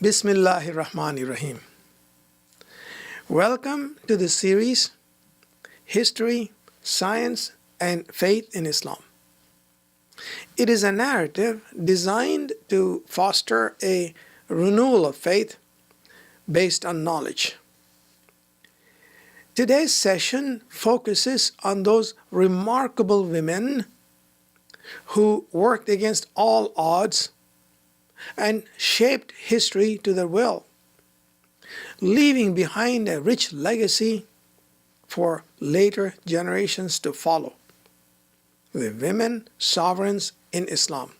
Bismillahir Rahmanir Rahim. Welcome to the series History, Science, and Faith in Islam. It is a narrative designed to foster a renewal of faith based on knowledge. Today's session focuses on those remarkable women who worked against all odds and shaped history to their will, leaving behind a rich legacy for later generations to follow. The women sovereigns in Islam.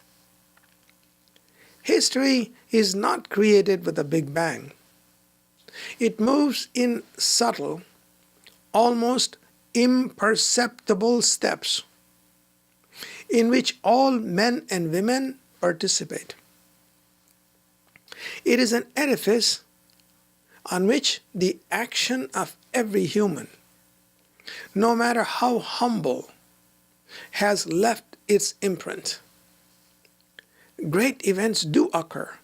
History is not created with a big bang. It moves in subtle, almost imperceptible steps in which all men and women participate. It is an edifice on which the action of every human, no matter how humble, has left its imprint. Great events do occur,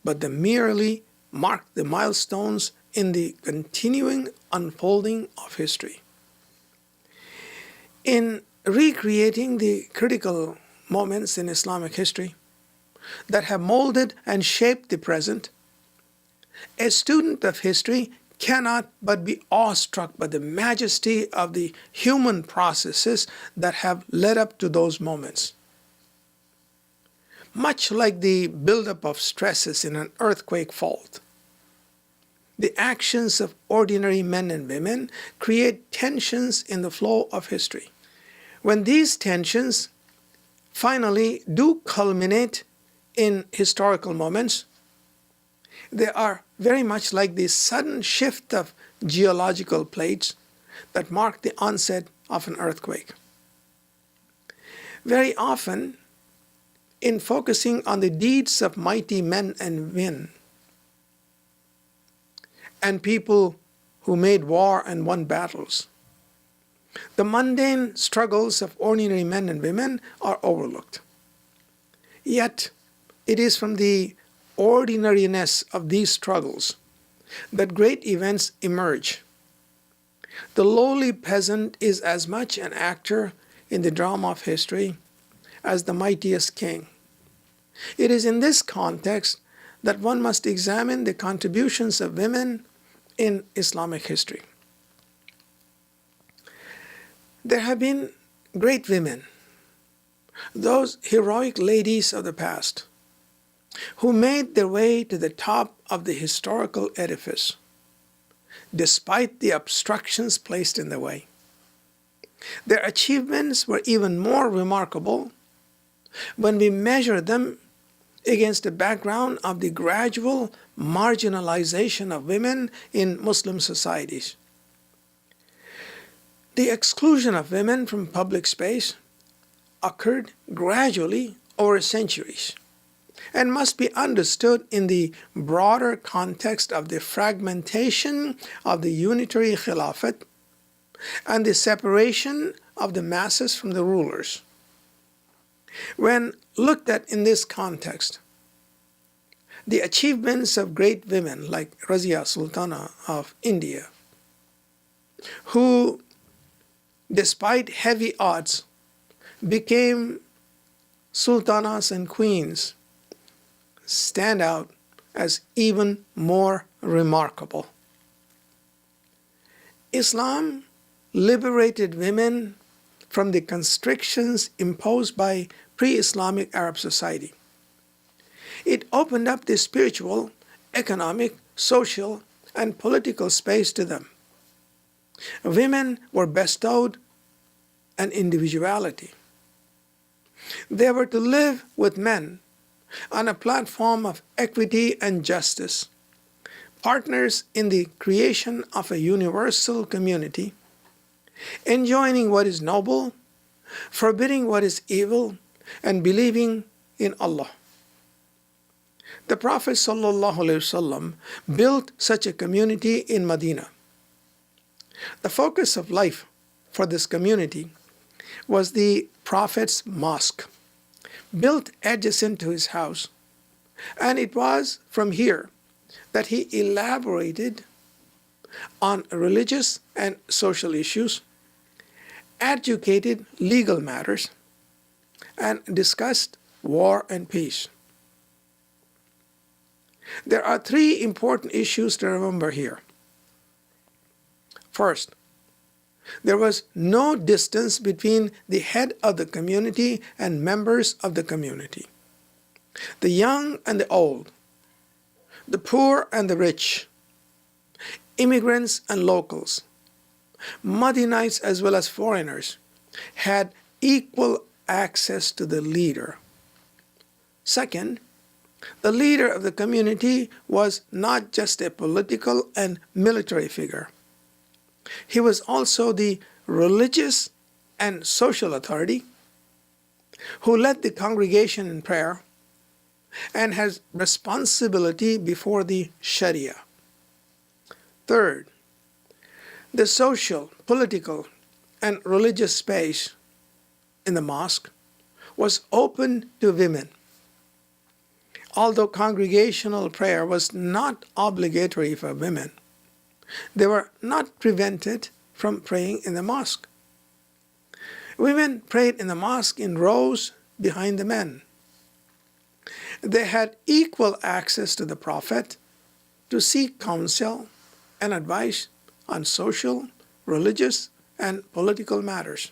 but they merely mark the milestones in the continuing unfolding of history. In recreating the critical moments in Islamic history that have molded and shaped the present, a student of history cannot but be awestruck by the majesty of the human processes that have led up to those moments. Much like the buildup of stresses in an earthquake fault, the actions of ordinary men and women create tensions in the flow of history. When these tensions finally do culminate in historical moments, they are very much like the sudden shift of geological plates that mark the onset of an earthquake. Very often, in focusing on the deeds of mighty men and women, and people who made war and won battles, the mundane struggles of ordinary men and women are overlooked. Yet, it is from the ordinariness of these struggles that great events emerge. The lowly peasant is as much an actor in the drama of history as the mightiest king. It is in this context that one must examine the contributions of women in Islamic history. There have been great women, those heroic ladies of the past, who made their way to the top of the historical edifice, despite the obstructions placed in their way. Their achievements were even more remarkable when we measure them against the background of the gradual marginalization of women in Muslim societies. The exclusion of women from public space occurred gradually over centuries and must be understood in the broader context of the fragmentation of the unitary Khilafat and the separation of the masses from the rulers. When looked at in this context, the achievements of great women like Razia Sultana of India, who, despite heavy odds, became sultanas and queens, stand out as even more remarkable. Islam liberated women from the constrictions imposed by pre-Islamic Arab society. It opened up the spiritual, economic, social, and political space to them. Women were bestowed an individuality. They were to live with men on a platform of equity and justice, partners in the creation of a universal community, enjoining what is noble, forbidding what is evil, and believing in Allah. The Prophet ﷺ built such a community in Medina. The focus of life for this community was the Prophet's mosque, built adjacent to his house, And it was from here that he elaborated on religious and social issues, adjudicated legal matters, and discussed war and peace. There are three important issues to remember here. First, there was no distance between the head of the community and members of the community. The young and the old, the poor and the rich, immigrants and locals, Madinites as well as foreigners, had equal access to the leader. Second, the leader of the community was not just a political and military figure. He was also the religious and social authority who led the congregation in prayer and has responsibility before the Sharia. Third, the social, political, and religious space in the mosque was open to women. Although congregational prayer was not obligatory for women, they were not prevented from praying in the mosque. Women prayed in the mosque in rows behind the men. They had equal access to the Prophet to seek counsel and advice on social, religious, and political matters.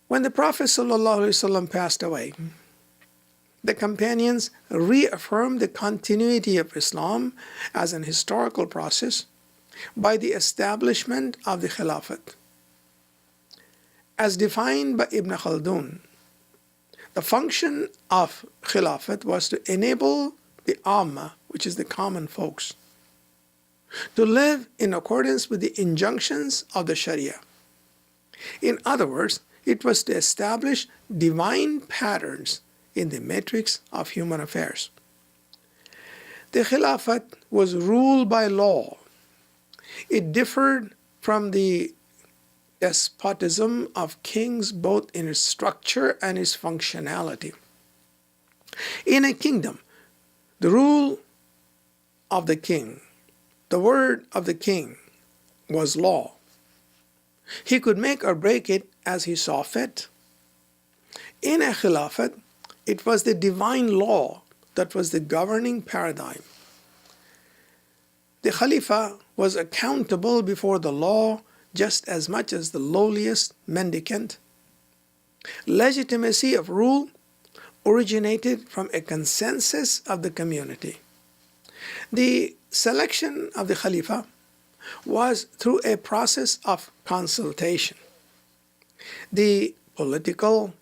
When the Prophet ﷺ passed away, the companions reaffirmed the continuity of Islam as an historical process by the establishment of the Khilafat. As defined by Ibn Khaldun, the function of Khilafat was to enable the Ammah, which is the common folks, to live in accordance with the injunctions of the Sharia. In other words, it was to establish divine patterns in the matrix of human affairs. The Khilafat was ruled by law. It differed from the despotism of kings both in its structure and its functionality. In a kingdom, the rule of the king, the word of the king, was law. He could make or break it as he saw fit. In a Khilafat, it was the divine law that was the governing paradigm. The Khalifa was accountable before the law just as much as the lowliest mendicant. Legitimacy of rule originated from a consensus of the community. The selection of the Khalifa was through a process of consultation. The political,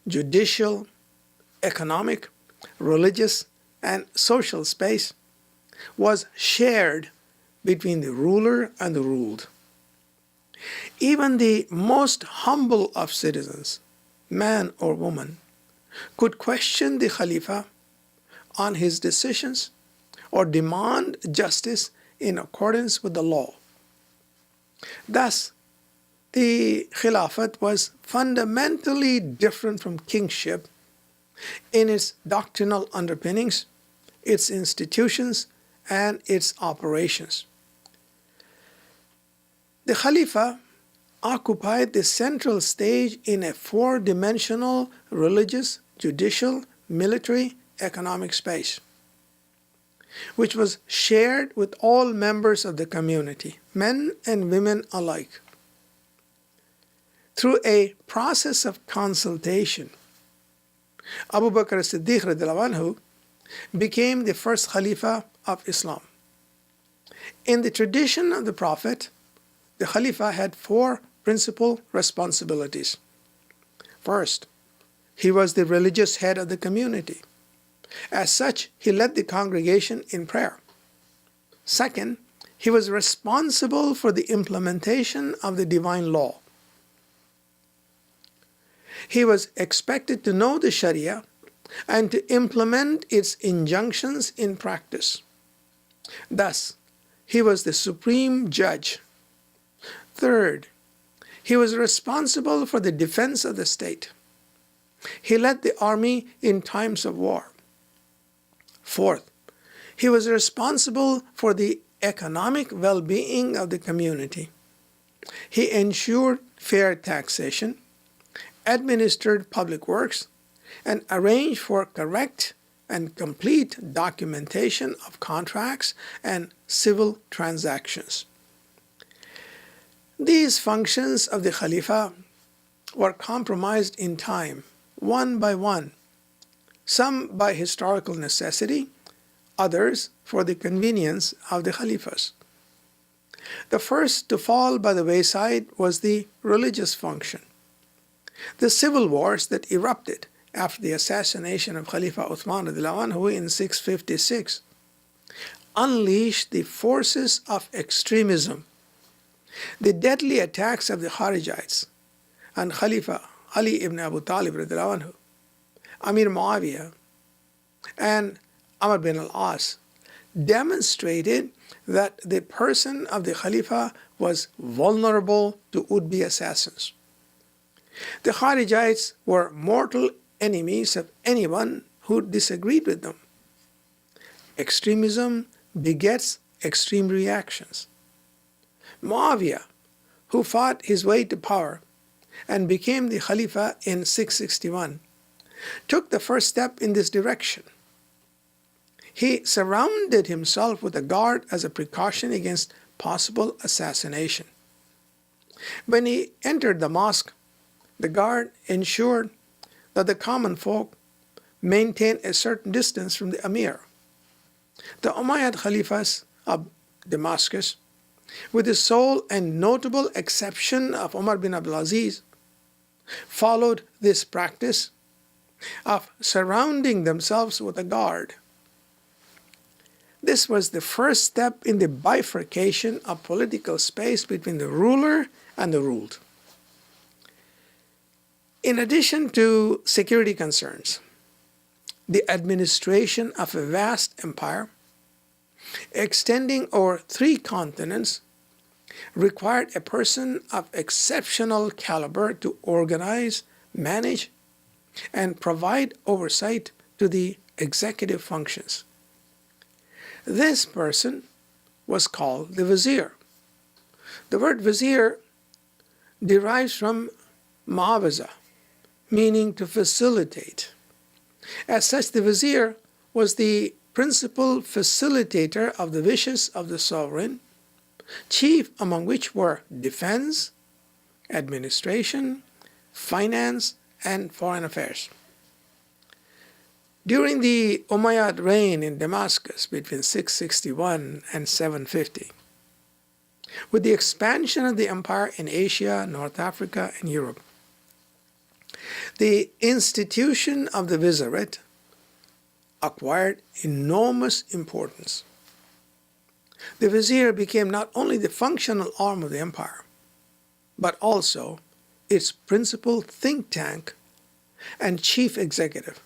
judicial, economic, religious, and social space was shared between the ruler and the ruled. Even the most humble of citizens, man or woman, could question the Khalifa on his decisions or demand justice in accordance with the law. Thus, the Khilafat was fundamentally different from kingship in its doctrinal underpinnings, its institutions, and its operations. The Khalifa occupied the central stage in a four-dimensional religious, judicial, military, economic space, which was shared with all members of the community, men and women alike. Through a process of consultation, Abu Bakr as-Siddiq radiallahu anhu became the first Khalifa of Islam. In the tradition of the Prophet, the Khalifa had four principal responsibilities. First, he was the religious head of the community. As such, he led the congregation in prayer. Second, he was responsible for the implementation of the divine law. He was expected to know the Sharia and to implement its injunctions in practice. Thus, he was the supreme judge. Third, he was responsible for the defense of the state. He led the army in times of war. Fourth, he was responsible for the economic well-being of the community. He ensured fair taxation, administered public works, and arranged for correct and complete documentation of contracts and civil transactions. These functions of the Khalifa were compromised in time, one by one, some by historical necessity, others for the convenience of the Khalifas. The first to fall by the wayside was the religious function. The civil wars that erupted after the assassination of Khalifa Uthman anhu in 656 unleashed the forces of extremism. The deadly attacks of the Kharijites and Khalifa Ali ibn Abu Talib anhu, Amir Muawiyah, and Amr bin al-As demonstrated that the person of the Khalifa was vulnerable to would-be assassins. The Kharijites were mortal enemies of anyone who disagreed with them. Extremism begets extreme reactions. Muawiyah, who fought his way to power and became the Khalifa in 661, took the first step in this direction. He surrounded himself with a guard as a precaution against possible assassination. When he entered the mosque, the guard ensured that the common folk maintained a certain distance from the Amir. The Umayyad Khalifas of Damascus, with the sole and notable exception of Umar bin Abdul Aziz, followed this practice of surrounding themselves with a guard. This was the first step in the bifurcation of political space between the ruler and the ruled. In addition to security concerns, the administration of a vast empire extending over 3 continents required a person of exceptional caliber to organize, manage, and provide oversight to the executive functions. This person was called the vizier. The word vizier derives from ma'awaza, meaning to facilitate. As such, the vizier was the principal facilitator of the wishes of the sovereign, chief among which were defense, administration, finance, and foreign affairs. During the Umayyad reign in Damascus between 661 and 750, with the expansion of the empire in Asia, North Africa, and Europe, the institution of the vizierate acquired enormous importance. The vizier became not only the functional arm of the empire, but also its principal think tank and chief executive.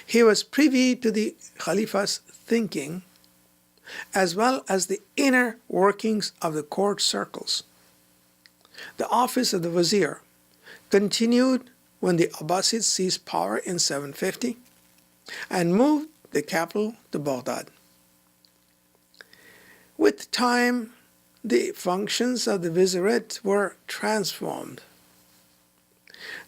He was privy to the Khalifa's thinking as well as the inner workings of the court circles. The office of the vizier continued when the Abbasids seized power in 750 and moved the capital to Baghdad. With time, the functions of the vizierate were transformed.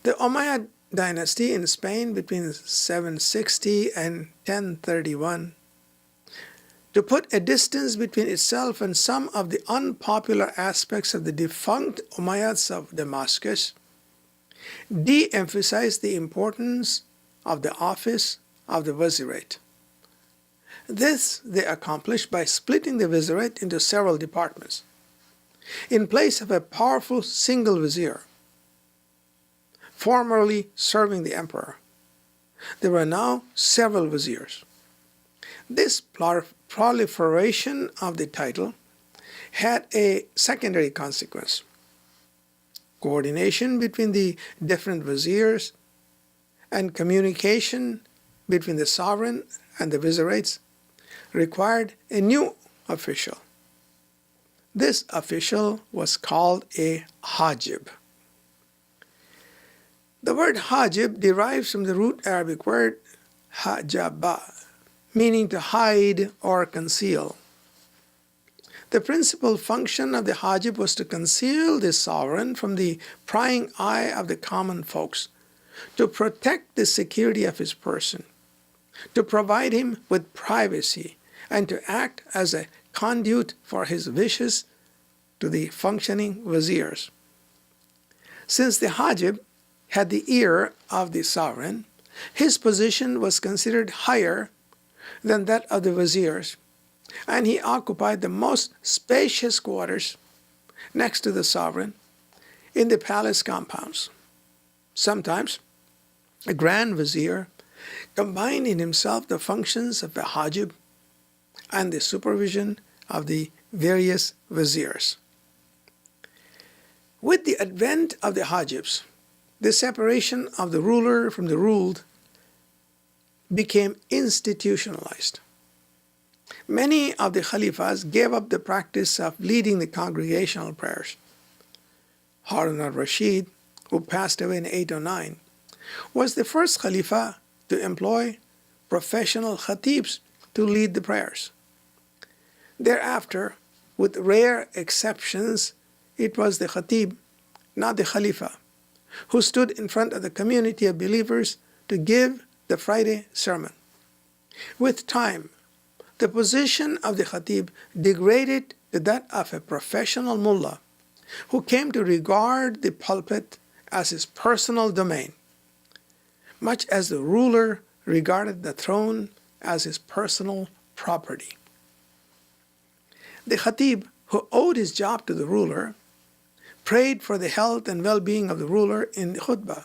The Umayyad dynasty in Spain between 760 and 1031, to put a distance between itself and some of the unpopular aspects of the defunct Umayyads of Damascus, de-emphasized the importance of the office of the vizierate. This they accomplished by splitting the vizierate into several departments. In place of a powerful single vizier, formerly serving the emperor, there were now several viziers. This proliferation of the title had a secondary consequence. Coordination between the different viziers and communication between the sovereign and the vizirates required a new official. This official was called a hajib. The word hajib derives from the root Arabic word hajaba, meaning to hide or conceal. The principal function of the hajib was to conceal the sovereign from the prying eye of the common folks, to protect the security of his person, to provide him with privacy, and to act as a conduit for his wishes to the functioning viziers. Since the hajib had the ear of the sovereign, his position was considered higher than that of the viziers, and he occupied the most spacious quarters next to the sovereign in the palace compounds. Sometimes a grand vizier combined in himself the functions of a hajib and the supervision of the various viziers. With the advent of the hajibs, the separation of the ruler from the ruled became institutionalized. Many of the Khalifas gave up the practice of leading the congregational prayers. Harun al-Rashid, who passed away in 809, was the first Khalifa to employ professional khatibs to lead the prayers. Thereafter, with rare exceptions, it was the khatib, not the Khalifa, who stood in front of the community of believers to give the Friday sermon. With time, the position of the khatib degraded to that of a professional mullah who came to regard the pulpit as his personal domain, much as the ruler regarded the throne as his personal property. The khatib, who owed his job to the ruler, prayed for the health and well-being of the ruler in the khutbah.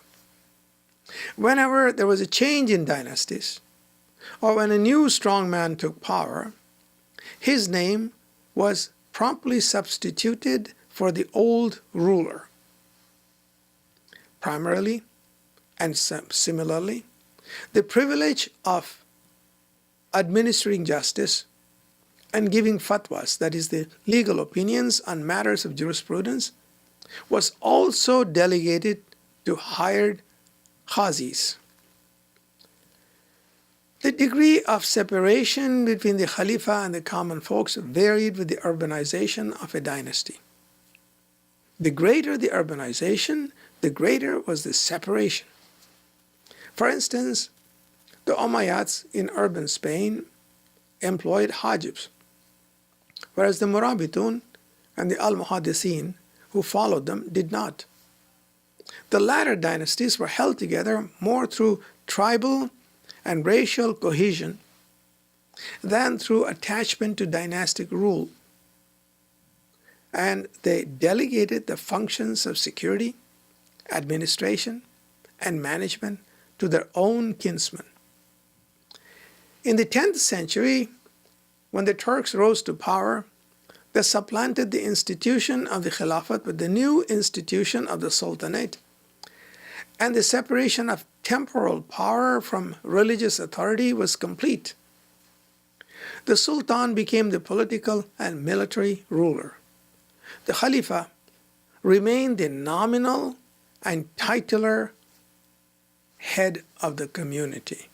Whenever there was a change in dynasties, or when a new strong man took power, his name was promptly substituted for the old ruler. Primarily, and similarly, the privilege of administering justice and giving fatwas, that is, the legal opinions on matters of jurisprudence, was also delegated to hired qazis. The degree of separation between the Khalifa and the common folks varied with the urbanization of a dynasty. The greater the urbanization, the greater was the separation. For instance, the Umayyads in urban Spain employed hajibs, whereas the Murabitun and the Al-Muhaddisin who followed them did not. The latter dynasties were held together more through tribal and racial cohesion than through attachment to dynastic rule, and they delegated the functions of security, administration, and management to their own kinsmen. In the 10th century, when the Turks rose to power, they supplanted the institution of the Khilafat with the new institution of the Sultanate, and the separation of temporal power from religious authority was complete. The Sultan became the political and military ruler. The Khalifa remained the nominal and titular head of the community,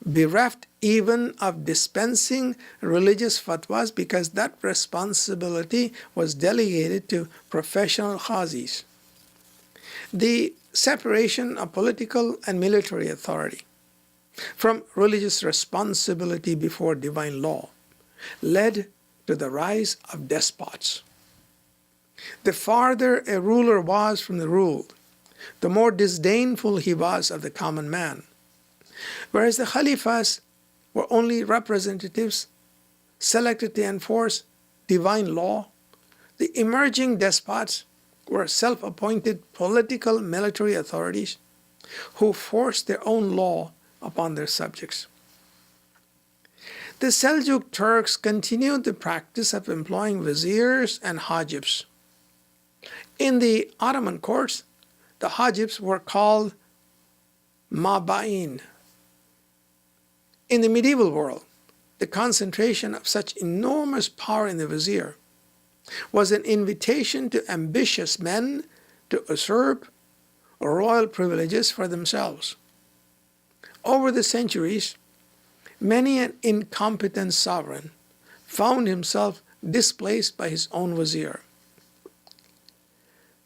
bereft even of dispensing religious fatwas because that responsibility was delegated to professional qazis. The separation of political and military authority from religious responsibility before divine law led to the rise of despots. The farther a ruler was from the ruled, the more disdainful he was of the common man. Whereas the Khalifas were only representatives selected to enforce divine law, the emerging despots were self-appointed political military authorities who forced their own law upon their subjects. The Seljuk Turks continued the practice of employing viziers and hajibs. In the Ottoman courts, the hajibs were called maba'in. In the medieval world, the concentration of such enormous power in the vizier was an invitation to ambitious men to usurp royal privileges for themselves. Over the centuries, many an incompetent sovereign found himself displaced by his own vizier.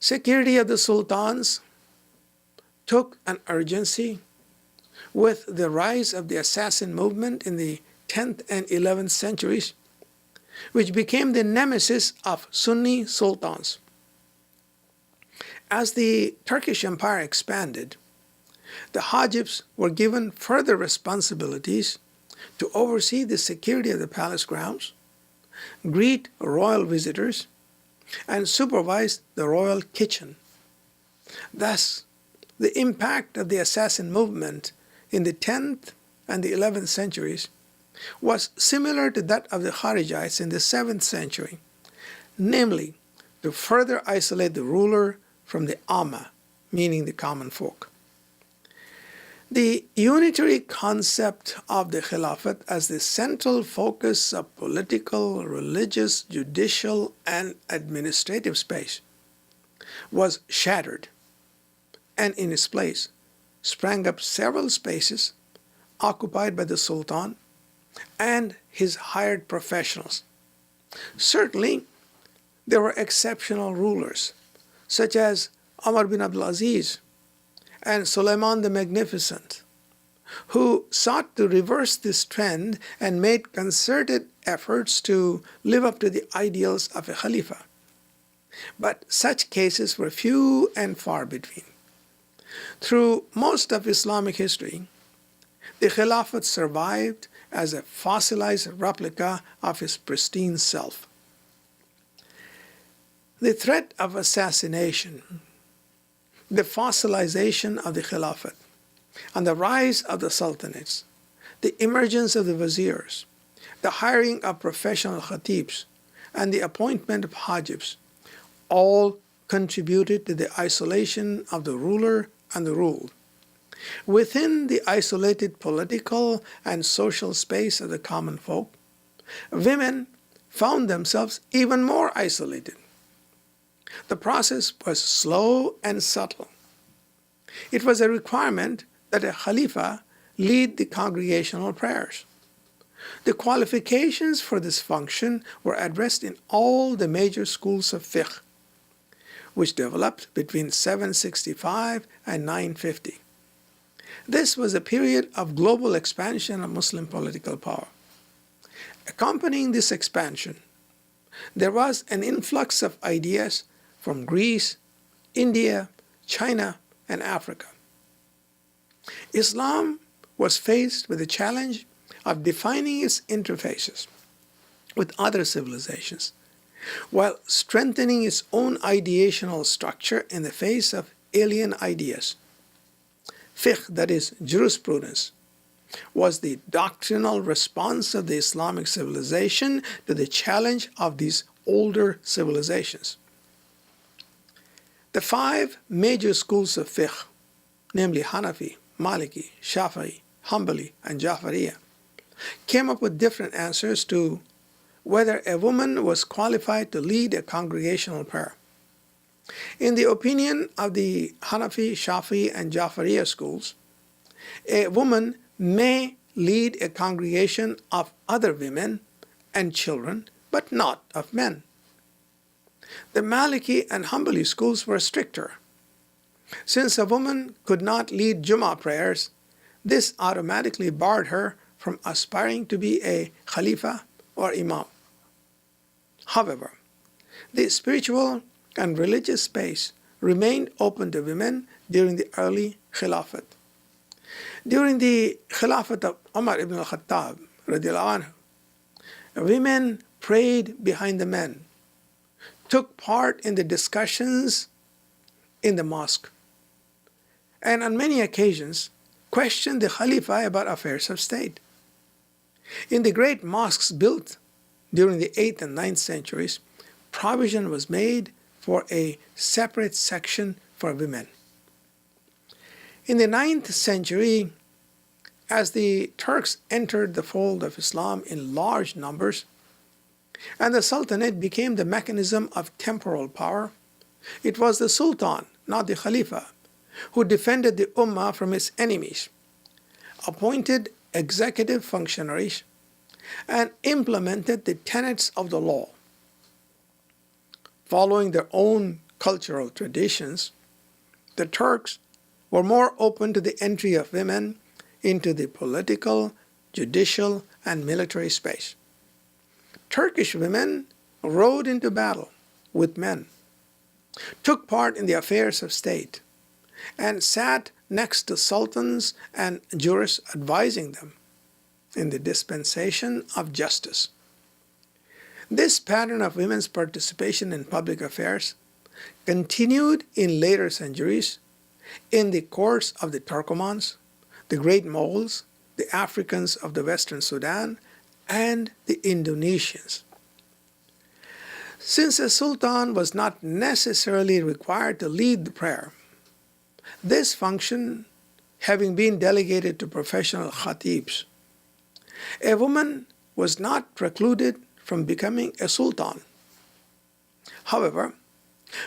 Security of the sultans took an urgency with the rise of the assassin movement in the 10th and 11th centuries, which became the nemesis of Sunni sultans. As the Turkish Empire expanded, the Hajibs were given further responsibilities to oversee the security of the palace grounds, greet royal visitors, and supervise the royal kitchen. Thus, the impact of the assassin movement in the 10th and the 11th centuries was similar to that of the Kharijites in the 7th century, namely, to further isolate the ruler from the Amma, meaning the common folk. The unitary concept of the Khilafat as the central focus of political, religious, judicial, and administrative space was shattered, and in its place sprang up several spaces occupied by the Sultan and his hired professionals. Certainly, there were exceptional rulers, such as Umar bin Abdul Aziz and Suleiman the Magnificent, who sought to reverse this trend and made concerted efforts to live up to the ideals of a Khalifa. But such cases were few and far between. Through most of Islamic history, the Khilafat survived as a fossilized replica of its pristine self. The threat of assassination, the fossilization of the Khilafat, and the rise of the sultanates, the emergence of the viziers, the hiring of professional khatibs, and the appointment of hajibs all contributed to the isolation of the ruler and the ruled. Within the isolated political and social space of the common folk, women found themselves even more isolated. The process was slow and subtle. It was a requirement that a Khalifa lead the congregational prayers. The qualifications for this function were addressed in all the major schools of fiqh, which developed between 765 and 950. This was a period of global expansion of Muslim political power. Accompanying this expansion, there was an influx of ideas from Greece, India, China, and Africa. Islam was faced with the challenge of defining its interfaces with other civilizations, while strengthening its own ideational structure in the face of alien ideas. Fiqh, that is, jurisprudence, was the doctrinal response of the Islamic civilization to the challenge of these older civilizations. The five major schools of fiqh, namely Hanafi, Maliki, Shafi'i, Hanbali, and Jafariya, came up with different answers to whether a woman was qualified to lead a congregational prayer. In the opinion of the Hanafi, Shafi'i, and Jafariya schools, a woman may lead a congregation of other women and children, but not of men. The Maliki and Hanbali schools were stricter. Since a woman could not lead Jummah prayers, this automatically barred her from aspiring to be a Khalifa or Imam. However, the spiritual and religious space remained open to women during the early Khilafat. During the Khilafat of Umar ibn al-Khattab, radiallahu anhu, women prayed behind the men, took part in the discussions in the mosque, and on many occasions questioned the Khalifa about affairs of state. In the great mosques built during the 8th and 9th centuries, provision was made for a separate section for women. In the 9th century, as the Turks entered the fold of Islam in large numbers, and the Sultanate became the mechanism of temporal power, it was the Sultan, not the Khalifa, who defended the Ummah from its enemies, appointed executive functionaries, and implemented the tenets of the law. Following their own cultural traditions, the Turks were more open to the entry of women into the political, judicial, and military space. Turkish women rode into battle with men, took part in the affairs of state, and sat next to sultans and jurists advising them in the dispensation of justice. This pattern of women's participation in public affairs continued in later centuries in the courts of the Turkomans, the Great Moguls, the Africans of the Western Sudan, and the Indonesians. Since a sultan was not necessarily required to lead the prayer, this function having been delegated to professional khatibs, a woman was not precluded from becoming a sultan. However,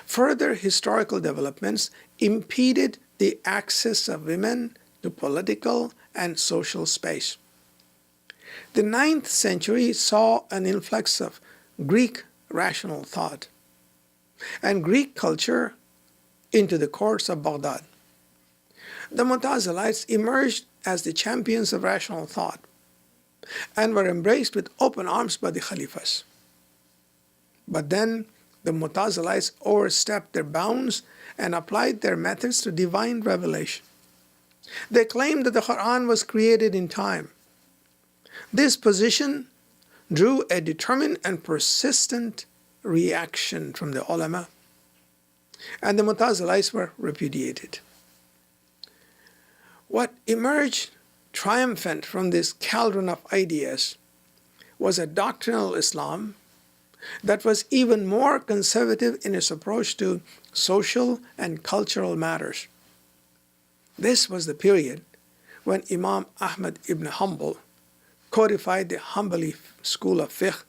further historical developments impeded the access of women to political and social space. The 9th century saw an influx of Greek rational thought and Greek culture into the courts of Baghdad. The Mu'tazilites emerged as the champions of rational thought and were embraced with open arms by the Khalifas. But then the Mu'tazilites overstepped their bounds and applied their methods to divine revelation. They claimed that the Quran was created in time. This position drew a determined and persistent reaction from the ulama, and the Mu'tazilites were repudiated. What emerged triumphant from this cauldron of ideas was a doctrinal Islam that was even more conservative in its approach to social and cultural matters. This was the period when Imam Ahmad ibn Hanbal codified the Hanbali school of fiqh,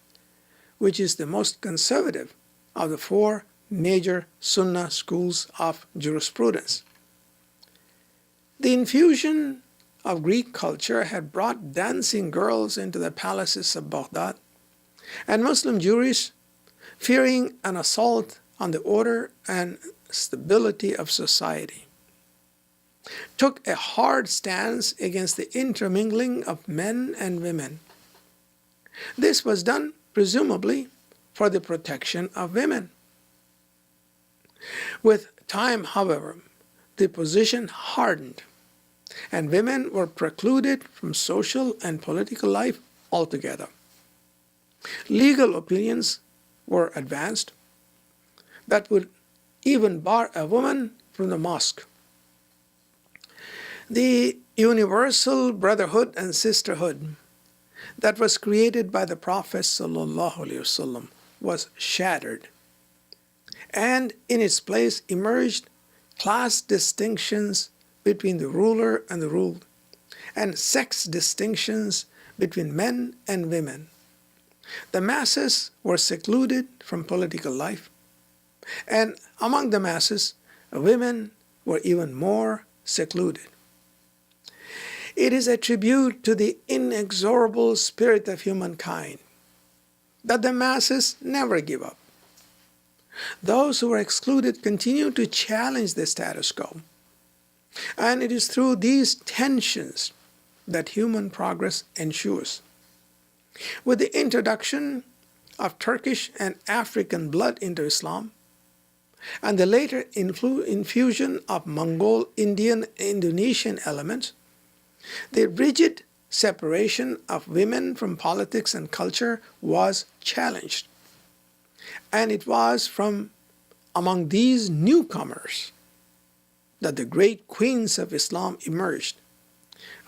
which is the most conservative of the 4 major Sunnah schools of jurisprudence. The infusion of Greek culture had brought dancing girls into the palaces of Baghdad, and Muslim jurists, fearing an assault on the order and stability of society, took a hard stance against the intermingling of men and women. This was done, presumably, for the protection of women. With time, however, the position hardened, and women were precluded from social and political life altogether. Legal opinions were advanced that would even bar a woman from the mosque. The universal brotherhood and sisterhood that was created by the Prophet ﷺ was shattered, and in its place emerged class distinctions between the ruler and the ruled, and sex distinctions between men and women. The masses were secluded from political life, and among the masses, women were even more secluded. It is a tribute to the inexorable spirit of humankind that the masses never give up. Those who were excluded continue to challenge the status quo. And it is through these tensions that human progress ensures. With the introduction of Turkish and African blood into Islam, and the later infusion of Mongol, Indian, and Indonesian elements, the rigid separation of women from politics and culture was challenged. And it was from among these newcomers that the great queens of Islam emerged.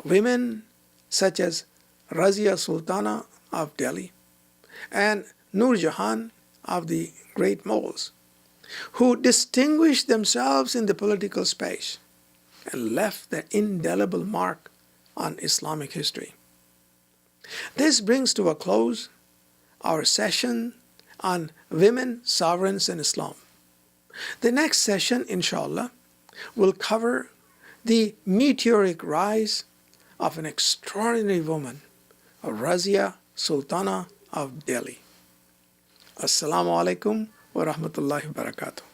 Women such as Razia Sultana of Delhi and Nur Jahan of the Great Moguls, who distinguished themselves in the political space and left their indelible mark on Islamic history. This brings to a close our session on women sovereigns in Islam. The next session, inshallah, will cover the meteoric rise of an extraordinary woman, Razia Sultana of Delhi. Assalamu alaikum wa rahmatullahi wa barakatuh.